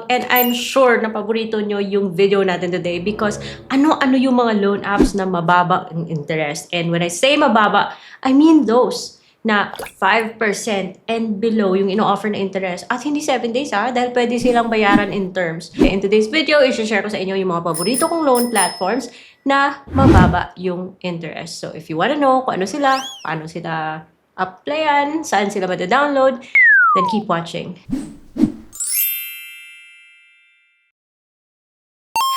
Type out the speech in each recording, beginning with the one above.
and I'm sure na paborito nyo yung video natin today because ano-ano yung mga loan apps na mababa ang interest. And when I say mababa, I mean those na 5% and below yung ino-offer na interest. At hindi 7 days dahil pwede silang bayaran in terms. In today's video, i-share ko sa inyo yung mga paborito kong loan platforms na mababa yung interest. So if you wanna know kung ano sila, paano sila applyan, saan sila mada-download, then keep watching.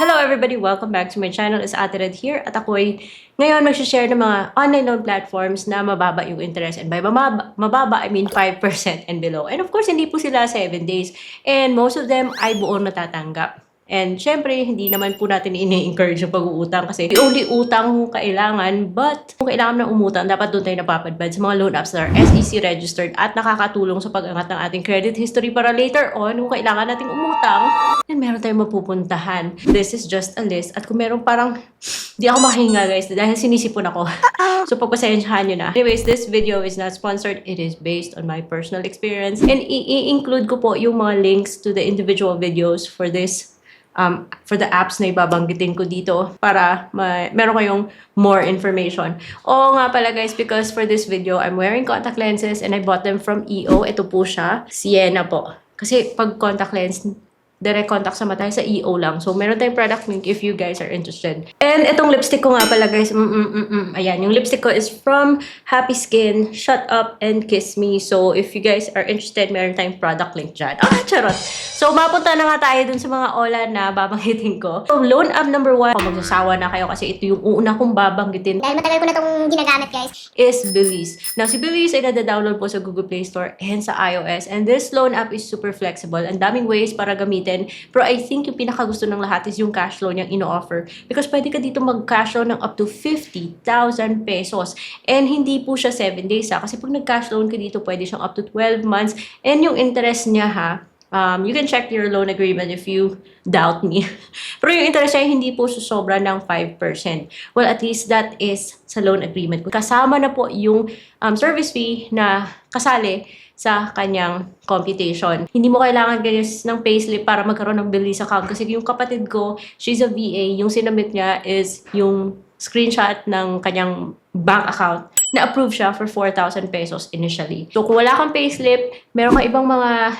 Hello everybody! Welcome back to my channel. It's Ate Red here at ako ay ngayon mag-share ng mga online loan platforms na mababa yung interest. And by mababa, I mean 5% and below. And of course, hindi po sila 7 days. And most of them ay buong natatanggap. And syempre, hindi naman po natin ini-encourage yung pag-uutang kasi only utang kung kailangan. But kung kailangan na umutang, dapat doon tayo napapadbad sa mga loan apps na are SEC registered at nakakatulong sa pag-angat ng ating credit history para later on, kung kailangan nating umutang, then meron tayong mapupuntahan. This is just a list. At kung meron parang, di ako makahinga guys dahil sinisipon ako. So pagpasensyahan nyo na. Anyways, this video is not sponsored. It is based on my personal experience. And i-include ko po yung mga links to the individual videos for this for the apps na ibabanggitin ko dito para meron kayong more information. Oo nga pala guys, because for this video, I'm wearing contact lenses and I bought them from EO. Ito po siya, Sienna po. Kasi pag contact lens, direct contact sa mata sa EO lang. So, meron tayong product link if you guys are interested. And itong lipstick ko nga pala guys, ayan, yung lipstick ko is from Happy Skin, Shut Up and Kiss Me. So, if you guys are interested, meron tayong product link dyan. Charot! So, mapunta na nga tayo dun sa mga ola na babanggitin ko. So, loan app number 1, kung magsasawa na kayo kasi ito yung una kong babanggitin. Dahil matagal ko na itong ginagamit guys. Is Belize. Now, si Belize ay nada-download po sa Google Play Store and sa iOS. And this loan app is super flexible. Ang daming ways para gamitin. Pero I think yung pinakagusto ng lahat is yung cash loan yung ino-offer. Because pwede ka dito mag-cash loan ng up to 50,000 pesos. And hindi po siya 7 days Kasi pag nag-cash loan ka dito, pwede siyang up to 12 months. And yung interest niya you can check your loan agreement if you doubt me. Pero yung interest niya hindi po susobra ng 5%. Well, at least that is sa loan agreement. Kasama na po yung service fee na kasali sa kanyang computation. Hindi mo kailangan guys ng payslip para magkaroon ng Belize account kasi yung kapatid ko, she's a VA, yung sinubmit niya is yung screenshot ng kanyang bank account na approve siya for 4,000 pesos initially. So kung wala kang payslip, meron kang ibang mga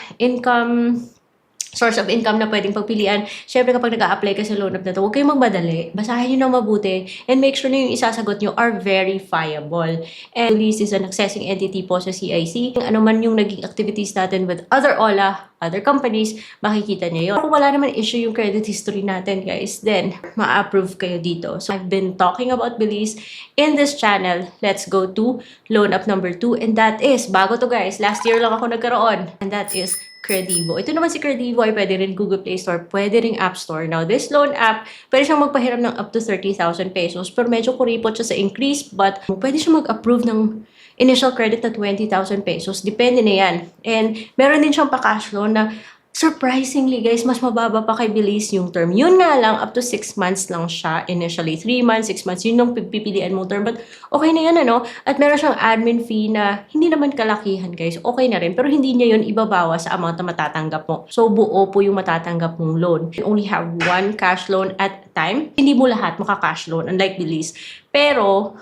source of income na pwedeng pagpilian. Syempre kapag nag-a-apply ka sa loan app na to, huwag kayong magmadali. Basahin nyo na mabuti and make sure na yung isasagot nyo are verifiable. And Belize is an accessing entity po sa CIC. Ano man yung naging activities natin with other OLA, other companies, makikita nyo yun. Kung wala naman issue yung credit history natin guys, then ma-approve kayo dito. So I've been talking about Belize in this channel. Let's go to loan app number 2 and that is, bago to guys, last year lang ako nagkaroon. And that is Credivo. Ito naman si Credivo ay pwede rin Google Play Store, pwede rin App Store. Now, this loan app, pwede siyang magpahiram ng up to 30,000 pesos pero medyo kuripot siya sa increase but pwede siyang mag-approve ng initial credit na 20,000 pesos. Depende na yan. And meron din siyang pa-cash loan na surprisingly guys, mas mababa pa kay Belize yung term. Yun nga lang, up to 6 months lang siya. Initially, 3 months, 6 months. Yun yung pipilian mong term. But okay na yan, ano? At meron siyang admin fee na hindi naman kalakihan guys. Okay na rin. Pero hindi niya yun ibabawa sa amount na matatanggap mo. So, buo po yung matatanggap mong loan. You only have one cash loan at a time. Hindi mo lahat maka-cash loan, unlike Belize. Pero,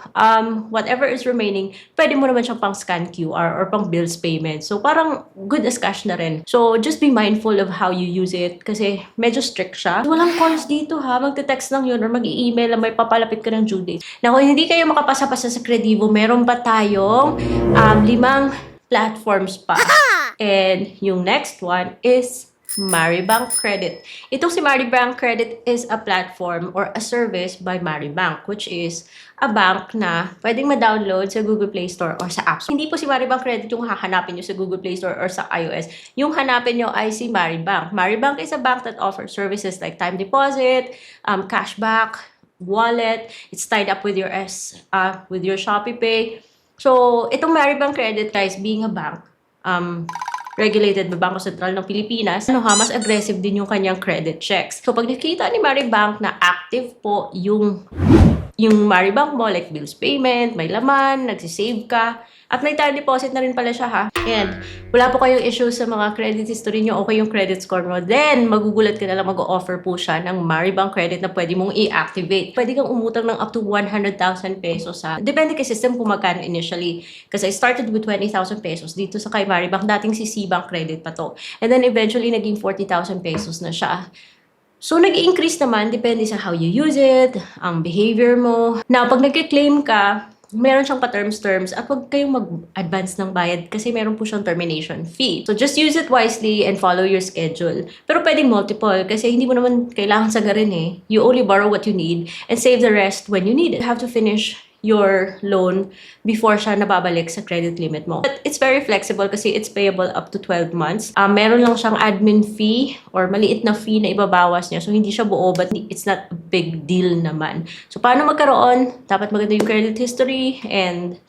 whatever is remaining, pwede mo naman siyang pang scan QR or pang bills payment. So, parang good as cash na rin. So, just be mindful of how you use it kasi medyo strict siya. Walang calls dito magte-text lang yun or mag-i-email lang may papalapit ka ng due date. Na kung hindi kayo makapasa-pasa sa Credivo, meron pa tayong 5 platforms pa. And yung next one is Maribank Credit. Itong si Maribank Credit is a platform or a service by Maribank, which is a bank na pwedeng ma-download sa Google Play Store or sa App Store. Hindi po si Maribank Credit yung hahanapin nyo sa Google Play Store or sa iOS. Yung hanapin nyo ay si Maribank. Maribank is a bank that offers services like time deposit, cashback, wallet. It's tied up with your Shopee Pay. So, itong Maribank Credit guys, being a bank, regulated by Bangko Sentral ng Pilipinas, mas aggressive din yung kanyang credit checks. So, pag nakita ni Maribank na active po yung yung Maribank mo, like bills payment, may laman, nagsisave ka, at may time deposit na rin pala siya ha. And wala po kayong issue sa mga credit history nyo, okay yung credit score mo, then magugulat ka na lang mag-offer po siya ng Maribank credit na pwede mong i-activate. Pwede kang umutang ng up to 100,000 pesos ha. Depende kay system kung magkano initially. Kasi I started with 20,000 pesos dito sa kay Maribank, dating si Cbank credit pa to. And then eventually naging 40,000 pesos na siya. So, nag-increase naman, depende sa how you use it, ang behavior mo. Now, pag nag-claim ka, meron siyang pa-terms at huwag kayong mag-advance ng bayad kasi meron po siyang termination fee. So, just use it wisely and follow your schedule. Pero pwedeng multiple kasi hindi mo naman kailangan sagarin eh. You only borrow what you need and save the rest when you need it. You have to finish your loan before siya nababalik sa credit limit mo. But it's very flexible kasi it's payable up to 12 months. Meron lang siyang admin fee or maliit na fee na ibabawas niya. So, hindi siya buo but it's not a big deal naman. So, paano magkaroon? Dapat maganda yung credit history and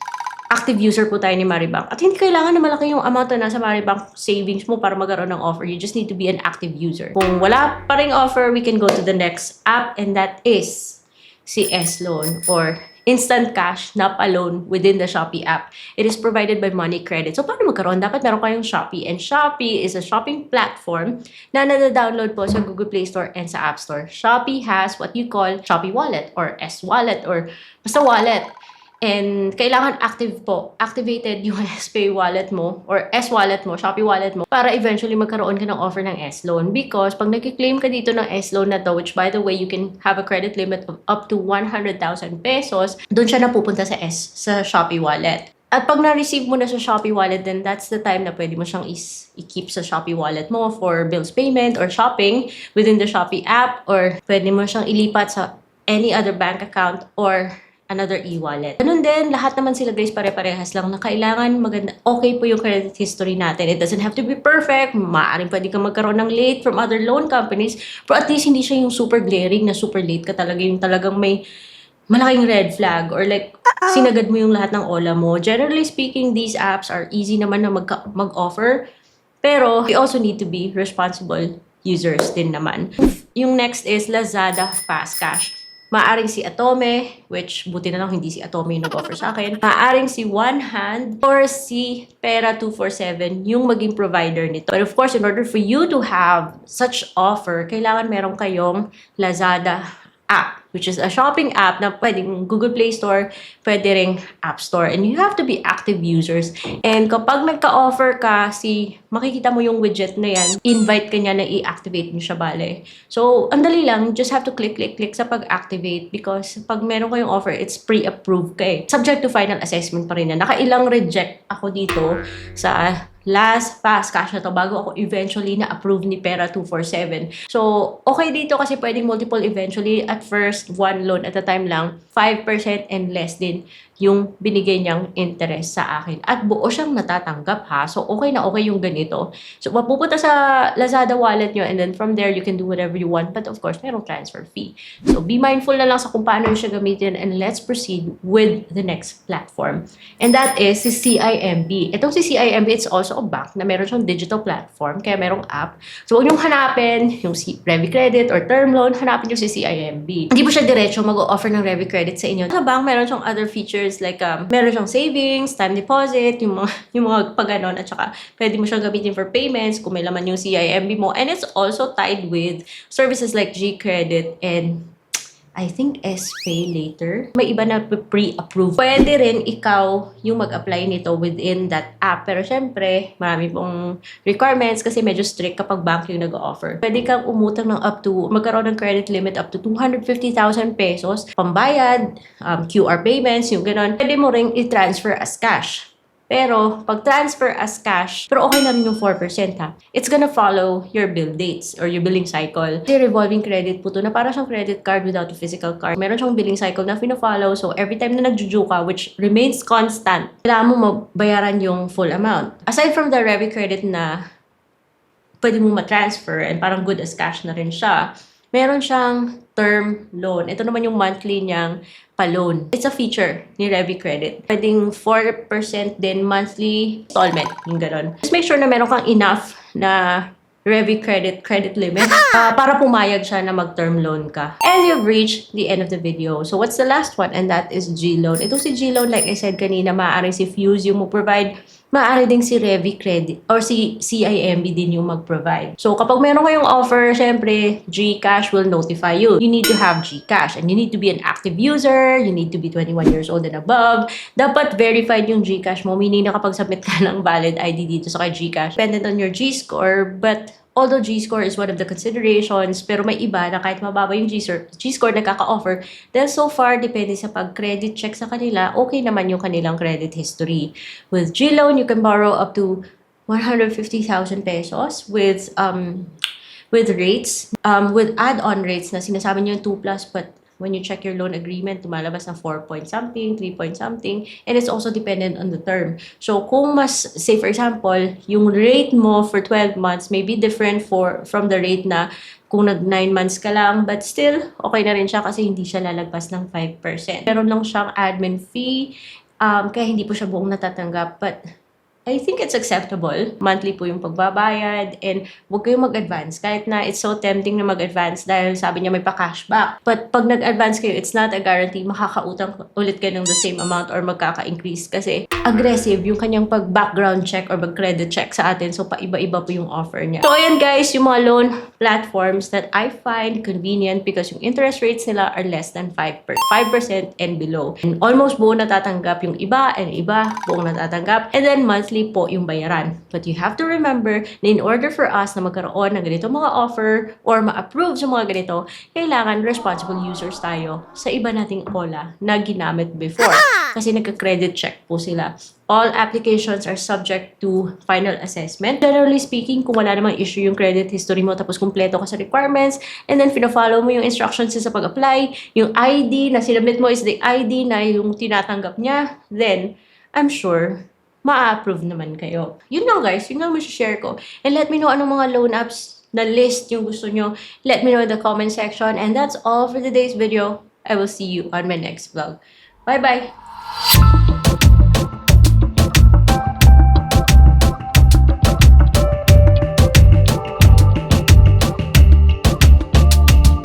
active user po tayo ni Maribank. At hindi kailangan na malaki yung amount na nasa Maribank savings mo para magkaroon ng offer. You just need to be an active user. Kung wala pa ring offer, we can go to the next app and that is si S-Loan or Instant Cash NAP Loan within the Shopee app. It is provided by Money Credit. So, paano magkaroon? Dapat meron kayong Shopee. And Shopee is a shopping platform na nada-download po sa Google Play Store and sa App Store. Shopee has what you call Shopee Wallet or S-Wallet or basta wallet. And kailangan activated yung SPay wallet mo or S-wallet mo, Shopee wallet mo para eventually magkaroon ka ng offer ng S-loan. Because pag nag-claim ka dito ng S-loan na to, which by the way, you can have a credit limit of up to 100,000 pesos, doon siya napupunta sa sa Shopee wallet. At pag na-receive mo na sa Shopee wallet, then that's the time na pwede mo siyang i-keep sa Shopee wallet mo for bills payment or shopping within the Shopee app, or pwede mo siyang ilipat sa any other bank account or another e-wallet. Ganun din, lahat naman sila guys pare-parehas lang na kailangan maganda, okay po yung credit history natin. It doesn't have to be perfect. Maaaring pwede kang magkaroon ng late from other loan companies, pero at least hindi siya yung super glaring na super late ka talaga, yung talagang may malaking red flag or like sinagad mo yung lahat ng ola mo. Generally speaking, these apps are easy naman na mag-offer, pero we also need to be responsible users din naman. Yung next is Lazada Fast Cash. Maaring si Atome, which buti na lang hindi si Atome yung nag-offer sa akin. Maaring si One Hand or si Pera 247 yung maging provider nito. But of course, in order for you to have such offer, kailangan meron kayong Lazada app, which is a shopping app na pwedeng Google Play Store, pwede ring App Store. And you have to be active users. And kapag nagka-offer ka, makikita mo yung widget na yan, invite ka niya na i-activate mo siya bale. So, ang dali lang, just have to click sa pag-activate because pag meron kayong offer, it's pre-approved ka eh. Subject to final assessment pa rin yan. Nakailang reject ako dito sa last fast cash na to bago ako eventually na-approve ni Pera 247. So, okay dito kasi pwedeng multiple eventually. At first, one loan at a time lang, 5% and less din yung binigay niyang interest sa akin. At buo siyang natatanggap ha. So, okay na okay yung ganito. So, mapupunta sa Lazada wallet nyo and then from there, you can do whatever you want. But of course, merong transfer fee. So, be mindful na lang sa kung paano siya gamitin and let's proceed with the next platform. And that is si CIMB. Itong si CIMB, it's also a bank na meron siyang digital platform, kaya merong app. So, huwag niyong hanapin yung Revi Credit or term loan, hanapin yung si CIMB. Hindi po siya diretso mag-offer ng Revi Credit sa inyo. Sa bank, meron siyang other features like meron siyang savings, time deposit, yung mga pag-ganon, at saka pwede mo siyang gamitin for payments kung may laman yung CIMB mo. And it's also tied with services like G-Credit and I think S-Pay later. May iba na pre-approve. Pwede rin ikaw yung mag-apply nito within that app. Pero syempre, marami pong requirements kasi medyo strict kapag bank yung nag-offer. Pwede kang umutang ng magkaroon ng credit limit up to 250,000 pesos. Pambayad, QR payments, yung ganon. Pwede mo ring i-transfer as cash. Pero, pag transfer as cash, pero okay na rin yung 4% ha. It's gonna follow your bill dates or your billing cycle. Kasi revolving credit po to na para siyang credit card without a physical card. Meron siyang billing cycle na fino-follow. So, every time na nagjuju ka, which remains constant, kailangan mo mabayaran yung full amount. Aside from the Revi Credit na pwede mo ma-transfer and parang good as cash na rin siya, meron siyang term loan. Ito naman yung monthly niyang pa-loan. It's a feature ni Revi Credit. Pwedeng 4% din monthly installment, yung gano'n. Just make sure na meron kang enough na Revi credit limit para pumayag siya na mag-term loan ka. And you've reached the end of the video. So what's the last one? And that is G-Loan. Ito si G-Loan, like I said kanina, maaaring si Fuse yung mo-provide, maaari ding si Revi Credit or si CIMB din yung mag-provide. So kapag meron kayong offer, syempre, GCash will notify you. You need to have GCash and you need to be an active user, you need to be 21 years old and above. Dapat verified yung GCash mo, meaning nakapag-submit ka ng valid ID dito sa kay GCash. Dependent on your G-score, but although G-score is one of the considerations, pero may iba na kahit mababa yung G-score na kaka-offer, dahil so far, depende sa pag-credit check sa kanila, okay naman yung kanilang credit history. With G-Loan, you can borrow up to 150,000 pesos with rates, with add-on rates na sinasabi niyo yung 2+, but when you check your loan agreement, tumalabas na 4 point something, 3 point something, and it's also dependent on the term. So, kung mas, say for example, yung rate mo for 12 months may be different from the rate na kung nag 9 months ka lang, but still, okay na rin siya kasi hindi siya lalagpas ng 5%. Meron lang siyang admin fee, kaya hindi po siya buong natatanggap, but I think it's acceptable. Monthly po yung pagbabayad and huwag kayong mag-advance. Kahit na it's so tempting na mag-advance dahil sabi niya may pa-cashback. But pag nag-advance kayo, it's not a guarantee makakautang ulit kayo ng the same amount or magkaka-increase kasi aggressive yung kanyang pag-background check or pag-credit check sa atin. So, paiba-iba po yung offer niya. So, ayan guys, yung mga loan platforms that I find convenient because yung interest rates nila are less than 5% and below. And almost buong natatanggap yung iba and iba buong natatanggap. And then monthly po yung bayaran. But you have to remember na in order for us na magkaroon ng ganito mga offer or ma-approve sa mga ganito, kailangan responsible users tayo sa iba nating OLA na ginamit before. Kasi nagka-credit check po sila. All applications are subject to final assessment. Generally speaking, kung wala namang issue yung credit history mo tapos kumpleto ka sa requirements and then fina-follow mo yung instructions sa pag-apply, yung ID na sinabit mo is the ID na yung tinatanggap niya, then I'm sure ma-approve naman kayo. Yun lang guys, yun lang share ko. And let me know anong mga loan apps na list yung gusto nyo. Let me know in the comment section. And that's all for today's video. I will see you on my next vlog. Bye-bye!